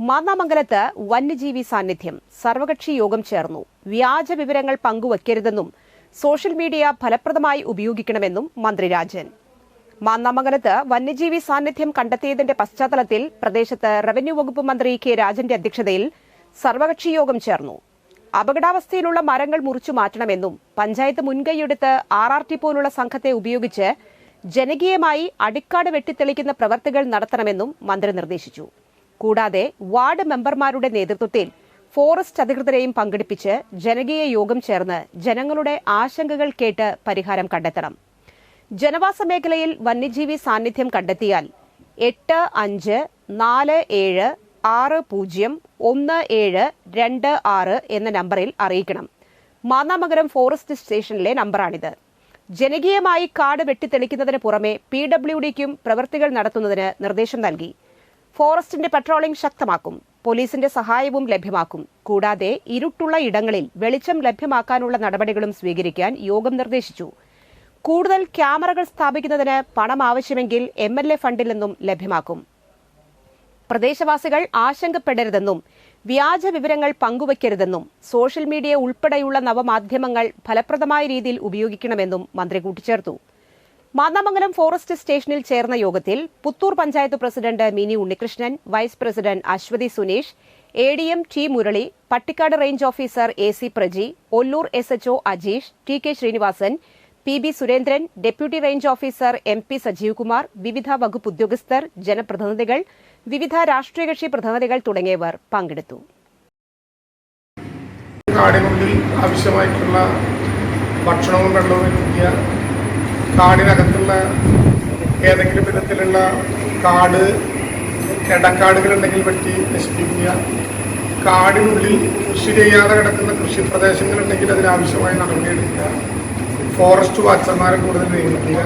മാന്നാമംഗലത്ത് വന്യജീവി സാന്നിധ്യം സർവകക്ഷി യോഗം ചേർന്നു. വ്യാജ വിവരങ്ങൾ പങ്കുവയ്ക്കരുതെന്നും സോഷ്യൽ മീഡിയ ഫലപ്രദമായി ഉപയോഗിക്കണമെന്നും മന്ത്രി രാജൻ. മാന്നാമംഗലത്ത് വന്യജീവി സാന്നിധ്യം കണ്ടെത്തിയതിന്റെ പശ്ചാത്തലത്തിൽ പ്രദേശത്ത് റവന്യൂ വകുപ്പ് മന്ത്രി കെ രാജന്റെ അധ്യക്ഷതയിൽ സർവകക്ഷി യോഗം ചേർന്നു. അപകടാവസ്ഥയിലുള്ള മരങ്ങൾ മുറിച്ചു മാറ്റണമെന്നും പഞ്ചായത്ത് മുൻകൈയെടുത്ത് RRT പോലുള്ള സംഘത്തെ ഉപയോഗിച്ച് ജനകീയമായി അടിക്കാട് വെട്ടിത്തെളിക്കുന്ന പ്രവർത്തികൾ നടത്തണമെന്നും മന്ത്രി നിർദ്ദേശിച്ചു. കൂടാതെ വാർഡ് മെമ്പർമാരുടെ നേതൃത്വത്തിൽ ഫോറസ്റ്റ് അധികൃതരെയും പങ്കെടുപ്പിച്ച് ജനകീയ യോഗം ചേർന്ന് ജനങ്ങളുടെ ആശങ്കകൾ കേട്ട് പരിഹാരം കണ്ടെത്തണം. ജനവാസ മേഖലയിൽ വന്യജീവി സാന്നിധ്യം കണ്ടെത്തിയാൽ 8547601726 എന്ന നമ്പറിൽ അറിയിക്കണം. മാന്നാമംഗലം ഫോറസ്റ്റ് സ്റ്റേഷനിലെ നമ്പറാണിത്. ജനകീയമായി കാട് വെട്ടിത്തെളിക്കുന്നതിന് പുറമെ PWDക്കും പ്രവൃത്തികൾ നടത്തുന്നതിന് നിർദ്ദേശം നൽകി. ഫോറസ്റ്റിന്റെ പട്രോളിംഗ് ശക്തമാക്കും. പോലീസിന്റെ സഹായവും ലഭ്യമാക്കും. കൂടാതെ ഇരുട്ടുള്ള ഇടങ്ങളിൽ വെളിച്ചം ലഭ്യമാക്കാനുള്ള നടപടികളും സ്വീകരിക്കാൻ യോഗം നിർദ്ദേശിച്ചു. കൂടുതൽ ക്യാമറകൾ സ്ഥാപിക്കുന്നതിന് പണം ആവശ്യമെങ്കിൽ MLA ഫണ്ടിൽ നിന്നും ലഭ്യമാക്കും. പ്രദേശവാസികൾ ആശങ്കപ്പെടരുതെന്നും വ്യാജ വിവരങ്ങൾ പങ്കുവയ്ക്കരുതെന്നും സോഷ്യൽ മീഡിയ ഉൾപ്പെടെയുള്ള നവമാധ്യമങ്ങൾ ഫലപ്രദമായ രീതിയിൽ ഉപയോഗിക്കണമെന്നും മന്ത്രി കൂട്ടിച്ചേർത്തു. മാന്നാമംഗലം ഫോറസ്റ്റ് സ്റ്റേഷനിൽ ചേർന്ന യോഗത്തിൽ Puthur panchayat president Mini Unnikrishnan, vice president Aswathy Suneesh, ADM T Murali, Pattikkad range officer AC Praji, Ollur SHO Ajeesh, TK Sreenivasan, PB Surendran, deputy range officer MP Sajeev Kumar, വിവിധ വകുപ്പ് ഉദ്യോഗസ്ഥർ, ജനപ്രതിനിധികൾ, വിവിധ രാഷ്ട്രീയ കക്ഷി പ്രതിനിധികൾ തുടങ്ങിയവർ പങ്കെടുത്തു. കാടിനുള്ളിൽ ആവശ്യമായിട്ടുള്ള ഭക്ഷണവും വെള്ളവും എത്തിക്കുക, കാടിനകത്തുള്ള ഏതെങ്കിലും വിധത്തിലുള്ള ഇടക്കാടുകളുണ്ടെങ്കിൽ വെട്ടി നശിപ്പിക്കുക, കാടിനുള്ളിൽ കൃഷി ചെയ്യാതെ കിടക്കുന്ന കൃഷി പ്രദേശങ്ങളുണ്ടെങ്കിൽ അതിനാവശ്യമായ നടപടിയെടുക്കുക, ഫോറസ്റ്റ് വാച്ചർമാരെ കൂടുതൽ നിയമിക്കുക,